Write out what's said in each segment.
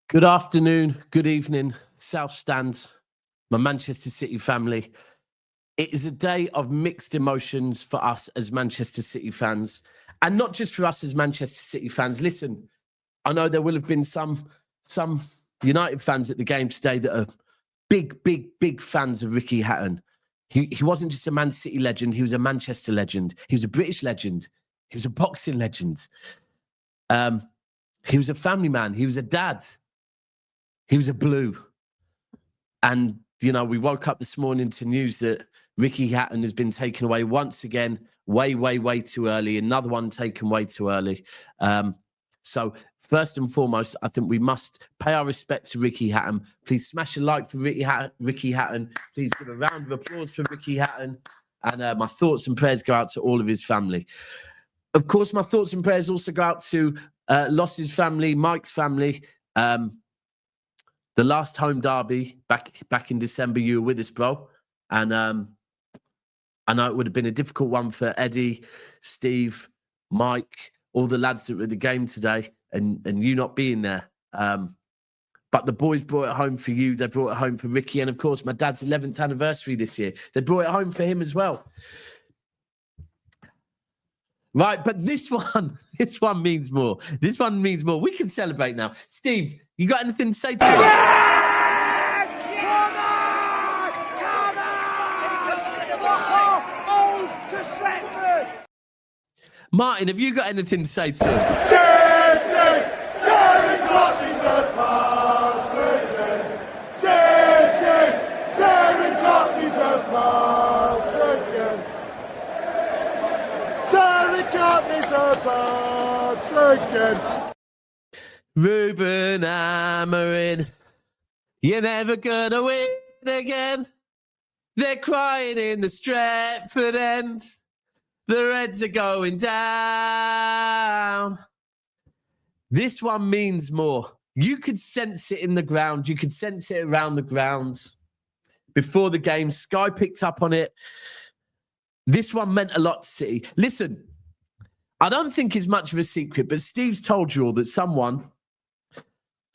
Good afternoon, good evening, South Stand, my Manchester City family. It is a day of mixed emotions for us as Manchester City fans, and not just for us as Manchester City fans. Listen, I know there will have been some United fans at the game today that are big fans of Ricky Hatton. He wasn't just a Man City legend, he was a Manchester legend. He was a British legend. He was a boxing legend. He was a family man. He was a dad. He was a blue. And, you know, we woke up this morning to news that Ricky Hatton has been taken away once again, way too early. Another one taken way too early. So first and foremost, I think we must pay our respect to Ricky Hatton. Please smash a like for Ricky Hatton. Please give a round of applause for Ricky Hatton. And my thoughts and prayers go out to all of his family. Of course, my thoughts and prayers also go out to Loss's family, Mike's family. The last home derby back in December, you were with us, bro. And I know it would have been a difficult one for Eddie, Steve, Mike, all the lads that were at the game today, and you not being there. But the boys brought it home for you. They brought it home for Ricky. And, of course, my dad's 11th anniversary this year. They brought it home for him as well. Right, but this one means more. This one means more. We can celebrate now. Steve, you got anything to say to me? Martin, have you got anything to say to him? Ruben hammering, you're never gonna win again. They're crying in the Stretford end. The Reds are going down. This one means more. You could sense it in the ground. You could sense it around the grounds. Before the game, Sky picked up on it. This one meant a lot to City. Listen, I don't think it's much of a secret, but Steve's told you all that someone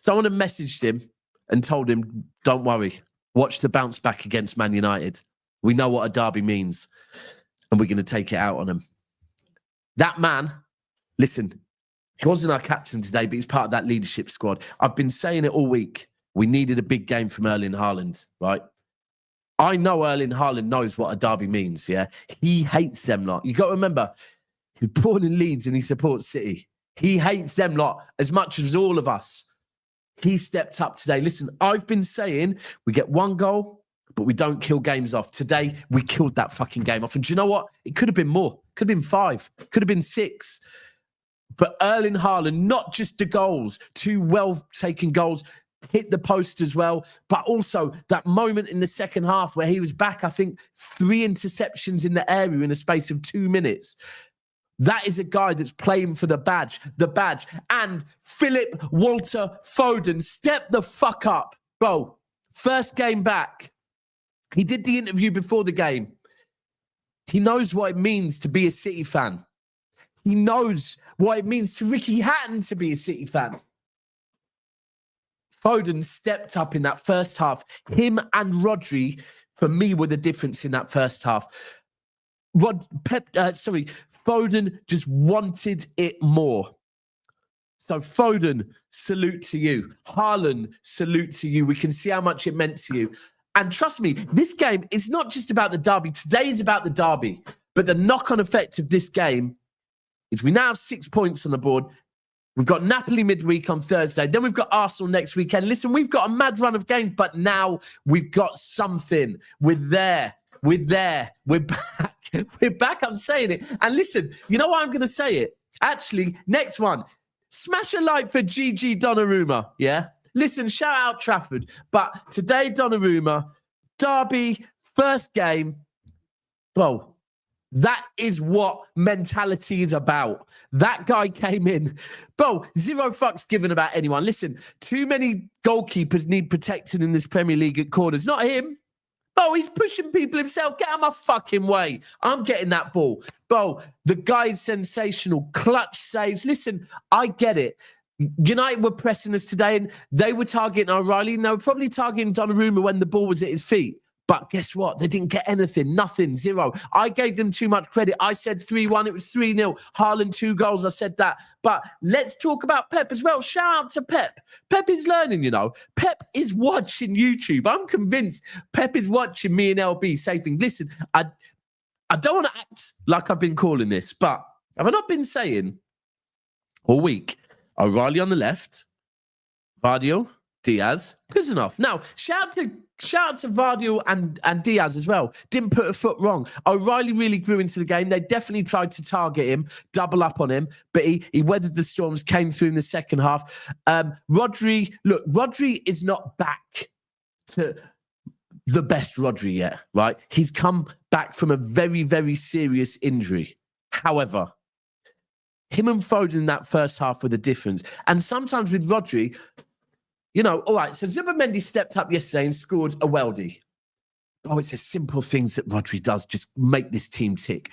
had messaged him and told him, don't worry, watch the bounce back against Man United. We know what a derby means, and we're going to take it out on them. That man, listen, he wasn't our captain today, but he's part of that leadership squad. I've been saying it all week. We needed a big game from Erling Haaland, right? I know Erling Haaland knows what a derby means, yeah? He hates them lot. You got to remember, he's born in Leeds and he supports City. He hates them lot as much as all of us. He stepped up today. Listen, I've been saying we get one goal, but we don't kill games off. Today, we killed that fucking game off. And do you know what? It could have been more. Could have been 5. Could have been 6. But Erling Haaland, not just the goals, 2 well-taken goals, hit the post as well, but also that moment in the second half where he was back, I think, 3 interceptions in the area in a space of 2 minutes. That is a guy that's playing for the badge. And Philip Walter Foden, step the fuck up. Bro, first game back. He did the interview before the game. He knows what it means to be a City fan. He knows what it means to Ricky Hatton to be a City fan. Foden stepped up in that first half. Him and Rodri, for me, were the difference in that first half. Foden just wanted it more. So Foden, salute to you. Haaland, salute to you. We can see how much it meant to you. And trust me, this game is not just about the derby. Today is about the derby. But the knock-on effect of this game is we now have 6 points on the board. We've got Napoli midweek on Thursday. Then we've got Arsenal next weekend. Listen, we've got a mad run of games, but now we've got something. We're there. We're back. We're back. I'm saying it. And listen, you know why I'm going to say it? Actually, next one. Smash a like for Gigi Donnarumma, yeah? Listen, shout out Trafford. But today, Donnarumma, derby, first game. Bro, that is what mentality is about. That guy came in. Bro, 0 fucks given about anyone. Listen, too many goalkeepers need protecting in this Premier League at corners. Not him. Bro, he's pushing people himself. Get out of my fucking way. I'm getting that ball. Bro, the guy's sensational. Clutch saves. Listen, I get it. United were pressing us today, and they were targeting O'Reilly, and they were probably targeting Donnarumma when the ball was at his feet. But guess what? They didn't get anything. Nothing. Zero. I gave them too much credit. I said 3-1. It was 3-0. Haaland, 2 goals. I said that. But let's talk about Pep as well. Shout out to Pep. Pep is learning, you know. Pep is watching YouTube. I'm convinced Pep is watching me and LB say things. Listen, I don't want to act like I've been calling this, but have I not been saying all week, O'Reilly on the left, Gvardiol, Diaz, Khusanov. Now, shout out to Gvardiol and Diaz as well. Didn't put a foot wrong. O'Reilly really grew into the game. They definitely tried to target him, double up on him, but he weathered the storms, came through in the second half. Rodri is not back to the best Rodri yet, right? He's come back from a very, very serious injury. However, him and Foden in that first half were the difference. And sometimes with Rodri, you know, all right, so Zubimendi stepped up yesterday and scored a weldy. Oh, it's the simple things that Rodri does just make this team tick.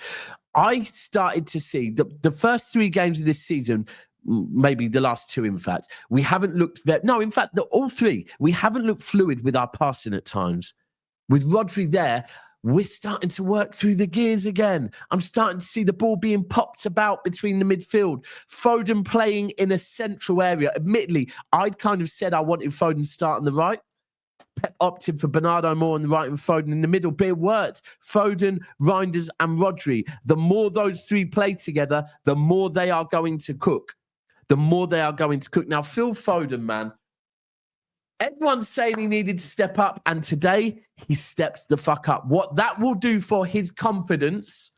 I started to see the first 3 games of this season, maybe the last 2, in fact, we haven't looked... in fact, all 3, we haven't looked fluid with our passing at times. With Rodri there, we're starting to work through the gears again. I'm starting to see the ball being popped about between the midfield. Foden playing in a central area. Admittedly, I'd kind of said I wanted Foden start on the right. Pep opted for Bernardo more on the right and Foden in the middle, but it worked. Foden, Reijnders and Rodri. The more those 3 play together, the more they are going to cook. The more they are going to cook. Now, Phil Foden, man, everyone's saying he needed to step up, and today he steps the fuck up. What that will do for his confidence,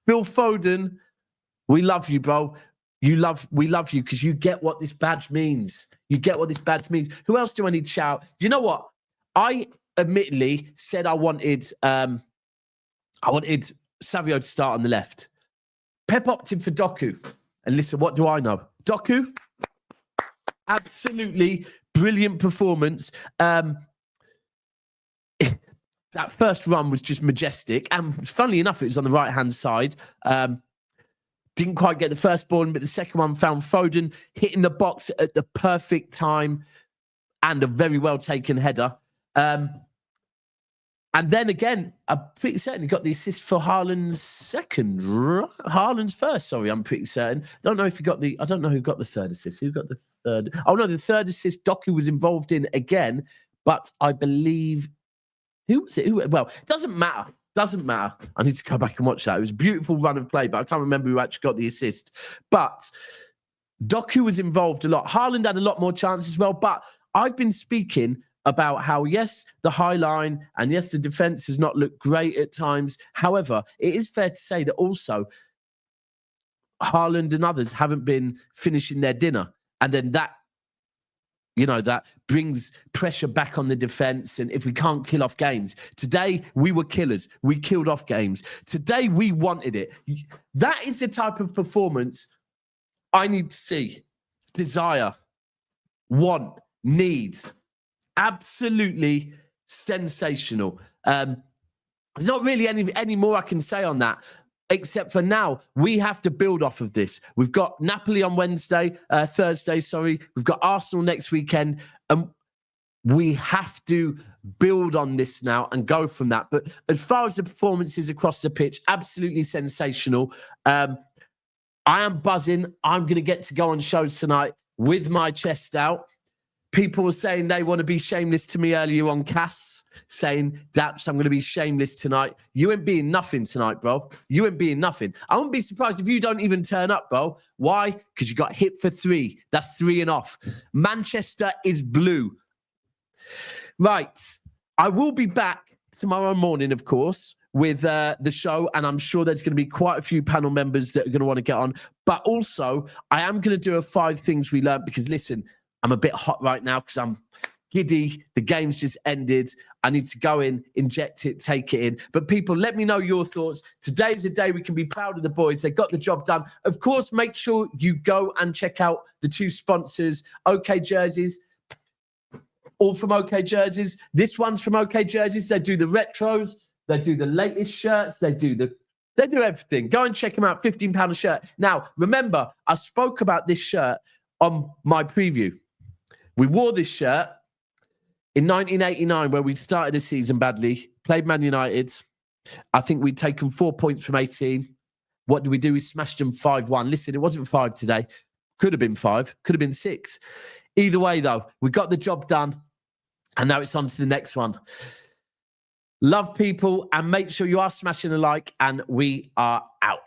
Phil Foden, we love you, bro. We love you because you get what this badge means. You get what this badge means. Who else do I need to shout? Do you know what? I admittedly said I wanted Savio to start on the left. Pep opted for Doku. And listen, what do I know? Doku, absolutely brilliant performance. That first run was just majestic. And funnily enough, it was on the right-hand side. Didn't quite get the first ball, but the second one found Foden hitting the box at the perfect time and a very well-taken header. And then again, I'm pretty certain he got the assist for Haaland's second. Haaland's first, sorry, I'm pretty certain. I don't know who got the third assist. Who got the third? Oh, no, the third assist Doku was involved in again, but I believe... Who was it? Well, it doesn't matter. Doesn't matter. I need to go back and watch that. It was a beautiful run of play, but I can't remember who actually got the assist. But Doku was involved a lot. Haaland had a lot more chances as well, but I've been speaking about how, yes, the high line and yes, the defence has not looked great at times. However, it is fair to say that also Haaland and others haven't been finishing their dinner. And then that, you know, that brings pressure back on the defence. And if we can't kill off games, today we were killers. We killed off games. Today we wanted it. That is the type of performance I need to see. Desire, want, need. Absolutely sensational. There's not really any more I can say on that, except for now we have to build off of this. We've got Napoli on Thursday. We've got Arsenal next weekend, and we have to build on this now and go from that. But as far as the performances across the pitch, absolutely sensational. I am buzzing. I'm going to get to go on shows tonight with my chest out. People were saying they want to be shameless to me earlier on Cass, saying, Daps, I'm going to be shameless tonight. You ain't being nothing tonight, bro. You ain't being nothing. I wouldn't be surprised if you don't even turn up, bro. Why? Because you got hit for 3. That's 3 and off. Manchester is blue. Right. I will be back tomorrow morning, of course, with the show, and I'm sure there's going to be quite a few panel members that are going to want to get on. But also, I am going to do a 5 things we learned because, listen, I'm a bit hot right now because I'm giddy. The game's just ended. I need to go in, inject it, take it in. But people, let me know your thoughts. Today's a day we can be proud of the boys. They got the job done. Of course, make sure you go and check out the 2 sponsors, OK Jerseys. All from OK Jerseys. This one's from OK Jerseys. They do the retros. They do the latest shirts. They do everything. Go and check them out. £15 a shirt. Now, remember, I spoke about this shirt on my preview. We wore this shirt in 1989 where we started the season badly, played Man United. I think we'd taken 4 points from 18. What did we do? We smashed them 5-1. Listen, it wasn't 5 today. Could have been 5. Could have been 6. Either way, though, we got the job done. And now it's on to the next one. Love people and make sure you are smashing a like, and we are out.